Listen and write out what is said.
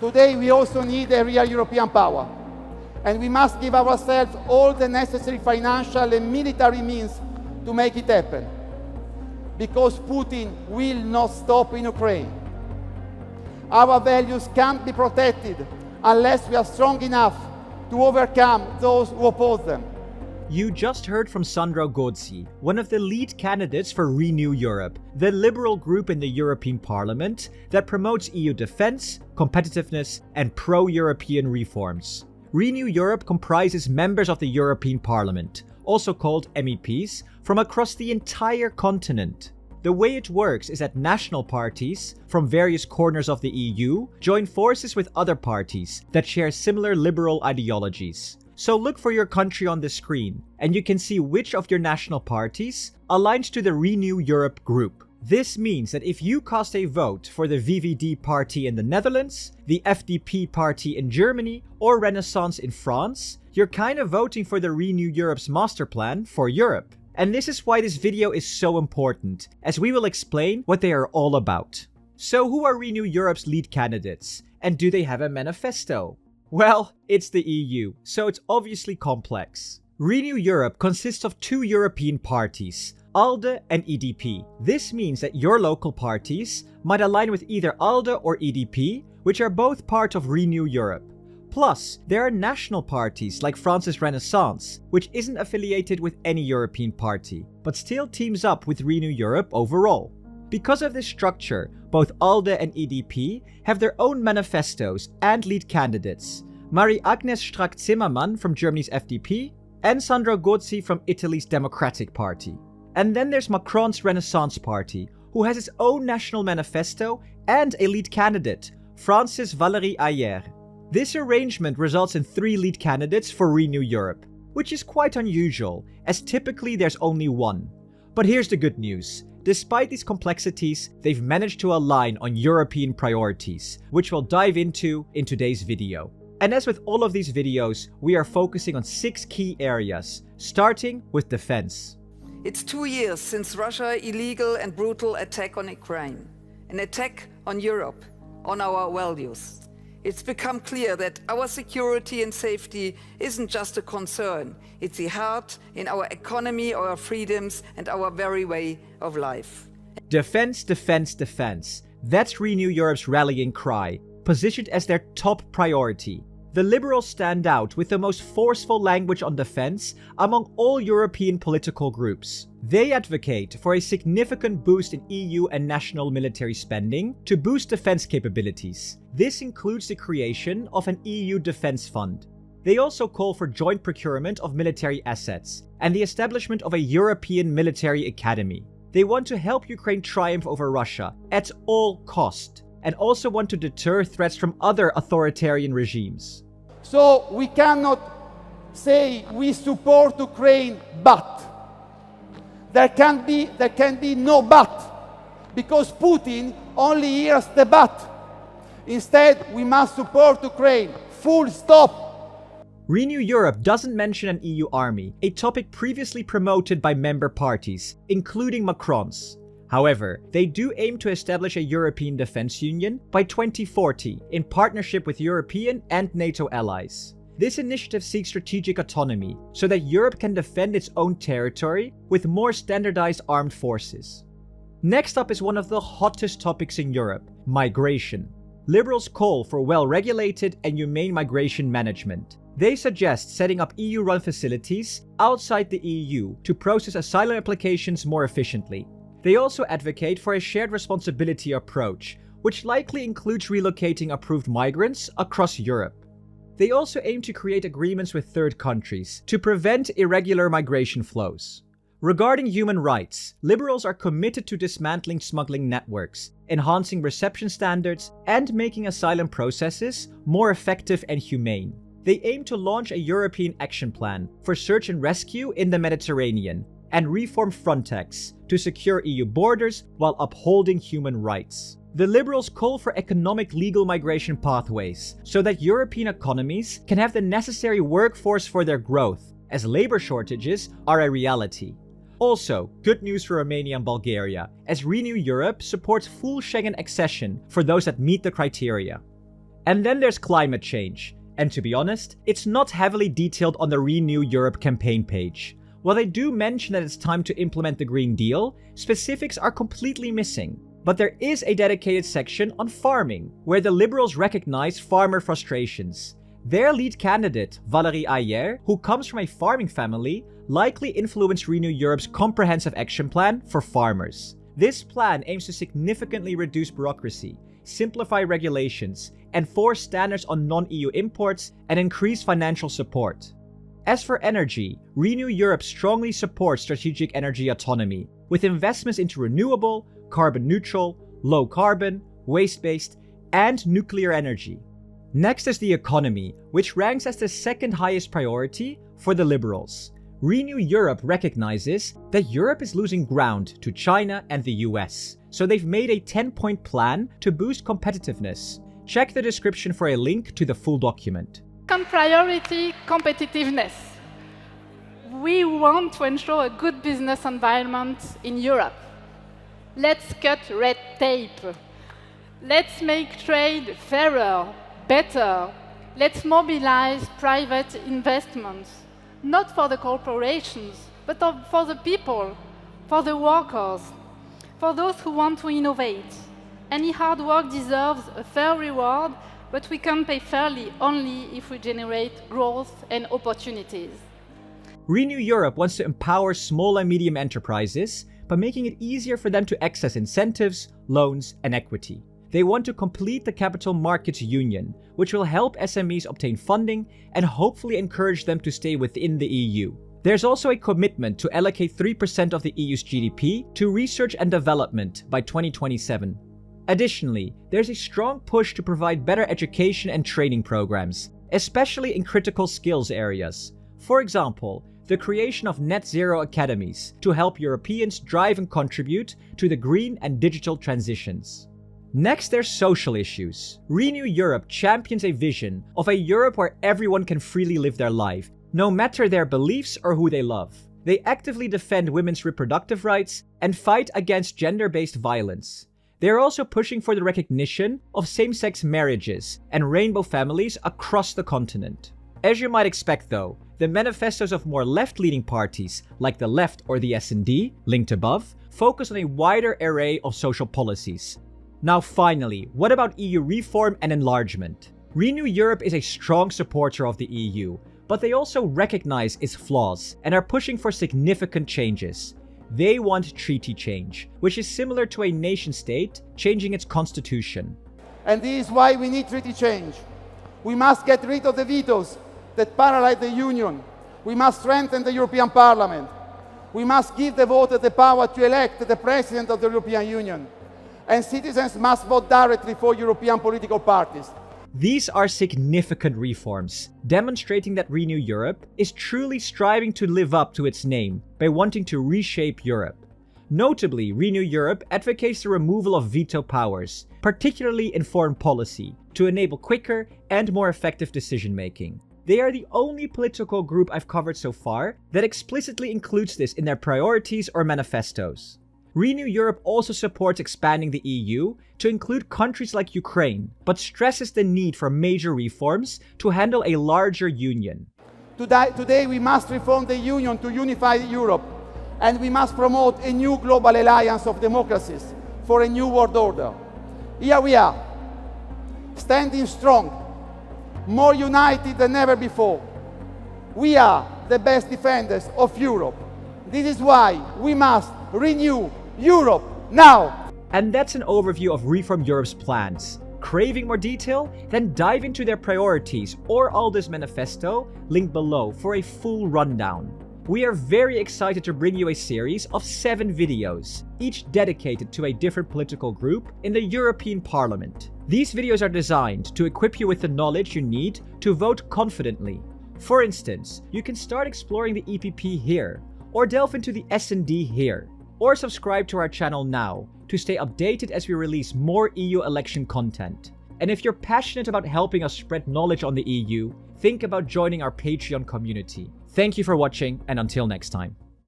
Today we also need a real European power. And we must give ourselves all the necessary financial and military means to make it happen. Because Putin will not stop in Ukraine. Our values can't be protected unless we are strong enough to overcome those who oppose them. You just heard from Sandro Gozi, one of the lead candidates for Renew Europe, the liberal group in the European Parliament that promotes EU defense, competitiveness, and pro-European reforms. Renew Europe comprises members of the European Parliament, also called MEPs, from across the entire continent. The way it works is that national parties from various corners of the EU join forces with other parties that share similar liberal ideologies. So look for your country on the screen, and you can see which of your national parties aligns to the Renew Europe group. This means that if you cast a vote for the VVD party in the Netherlands, the FDP party in Germany, or Renaissance in France, you're kind of voting for the Renew Europe's master plan for Europe. And this is why this video is so important, as we will explain what they are all about. So who are Renew Europe's lead candidates, and do they have a manifesto? Well, it's the EU, so it's obviously complex. Renew Europe consists of two European parties, ALDE and EDP. This means that your local parties might align with either ALDE or EDP, which are both part of Renew Europe. Plus, there are national parties like France's Renaissance, which isn't affiliated with any European party, but still teams up with Renew Europe overall. Because of this structure, both ALDE and EDP have their own manifestos and lead candidates. Marie-Agnes Strack Zimmermann from Germany's FDP and Sandro Gozi from Italy's Democratic Party. And then there's Macron's Renaissance Party, who has its own national manifesto and a lead candidate, France's Valerie Hayer. This arrangement results in 3 lead candidates for Renew Europe, which is quite unusual, as typically there's only one. But here's the good news. Despite these complexities, they've managed to align on European priorities, which we'll dive into in today's video. And as with all of these videos, we are focusing on 6 key areas, starting with defense. It's 2 years since Russia's illegal and brutal attack on Ukraine, an attack on Europe, on our values. It's become clear that our security and safety isn't just a concern. It's the heart in our economy, our freedoms, and our very way of life. Defense, defense, defense. That's Renew Europe's rallying cry, positioned as their top priority. The Liberals stand out with the most forceful language on defense among all European political groups. They advocate for a significant boost in EU and national military spending to boost defense capabilities. This includes the creation of an EU defense fund. They also call for joint procurement of military assets and the establishment of a European military academy. They want to help Ukraine triumph over Russia at all cost, and also want to deter threats from other authoritarian regimes. So we cannot say we support Ukraine, but. There can be no but, because Putin only hears the but. Instead, we must support Ukraine, full stop. Renew Europe doesn't mention an EU army, a topic previously promoted by member parties, including Macron's. However, they do aim to establish a European Defence Union by 2040 in partnership with European and NATO allies. This initiative seeks strategic autonomy so that Europe can defend its own territory with more standardized armed forces. Next up is one of the hottest topics in Europe, migration. Liberals call for well-regulated and humane migration management. They suggest setting up EU-run facilities outside the EU to process asylum applications more efficiently. They also advocate for a shared responsibility approach, which likely includes relocating approved migrants across Europe. They also aim to create agreements with third countries to prevent irregular migration flows. Regarding human rights, Liberals are committed to dismantling smuggling networks, enhancing reception standards, and making asylum processes more effective and humane. They aim to launch a European action plan for search and rescue in the Mediterranean and reform Frontex to secure EU borders while upholding human rights. The Liberals call for economic legal migration pathways so that European economies can have the necessary workforce for their growth, as labor shortages are a reality. Also, good news for Romania and Bulgaria, as Renew Europe supports full Schengen accession for those that meet the criteria. And then there's climate change. And to be honest, it's not heavily detailed on the Renew Europe campaign page. While they do mention that it's time to implement the Green Deal, specifics are completely missing. But there is a dedicated section on farming, where the Liberals recognize farmer frustrations. Their lead candidate, Valerie Hayer, who comes from a farming family, likely influenced Renew Europe's comprehensive action plan for farmers. This plan aims to significantly reduce bureaucracy, simplify regulations, enforce standards on non-EU imports, and increase financial support. As for energy, Renew Europe strongly supports strategic energy autonomy, with investments into renewable, carbon neutral, low carbon, waste-based, and nuclear energy. Next is the economy, which ranks as the second highest priority for the Liberals. Renew Europe recognizes that Europe is losing ground to China and the US, so they've made a 10-point plan to boost competitiveness. Check the description for a link to the full document. Second priority, competitiveness. We want to ensure a good business environment in Europe. Let's cut red tape. Let's make trade fairer, better. Let's mobilize private investments, not for the corporations, but for the people, for the workers, for those who want to innovate. Any hard work deserves a fair reward, but we can pay fairly only if we generate growth and opportunities. Renew Europe wants to empower small and medium enterprises by making it easier for them to access incentives, loans, and equity. They want to complete the Capital Markets Union, which will help SMEs obtain funding and hopefully encourage them to stay within the EU. There's also a commitment to allocate 3% of the EU's GDP to research and development by 2027. Additionally, there's a strong push to provide better education and training programs, especially in critical skills areas. For example, the creation of net zero academies to help Europeans drive and contribute to the green and digital transitions. Next, there's social issues. Renew Europe champions a vision of a Europe where everyone can freely live their life, no matter their beliefs or who they love. They actively defend women's reproductive rights and fight against gender-based violence. They are also pushing for the recognition of same-sex marriages and rainbow families across the continent. As you might expect though, the manifestos of more left-leaning parties, like the Left or the S&D, linked above, focus on a wider array of social policies. Now finally, what about EU reform and enlargement? Renew Europe is a strong supporter of the EU, but they also recognize its flaws and are pushing for significant changes. They want treaty change, which is similar to a nation-state changing its constitution. And this is why we need treaty change. We must get rid of the vetoes that paralyze the Union. We must strengthen the European Parliament. We must give the voters the power to elect the President of the European Union. And citizens must vote directly for European political parties. These are significant reforms, demonstrating that Renew Europe is truly striving to live up to its name by wanting to reshape Europe. Notably, Renew Europe advocates the removal of veto powers, particularly in foreign policy, to enable quicker and more effective decision-making. They are the only political group I've covered so far that explicitly includes this in their priorities or manifestos. Renew Europe also supports expanding the EU to include countries like Ukraine, but stresses the need for major reforms to handle a larger union. Today we must reform the Union to unify Europe, and we must promote a new global alliance of democracies for a new world order. Here we are, standing strong, more united than ever before. We are the best defenders of Europe. This is why we must renew Europe now! And that's an overview of Reform Europe's plans. Craving more detail? Then dive into their priorities or Alde's manifesto, linked below for a full rundown. We are very excited to bring you a series of 7 videos, each dedicated to a different political group in the European Parliament. These videos are designed to equip you with the knowledge you need to vote confidently. For instance, you can start exploring the EPP here, or delve into the S&D here, or subscribe to our channel now to stay updated as we release more EU election content. And if you're passionate about helping us spread knowledge on the EU, think about joining our Patreon community. Thank you for watching, and until next time.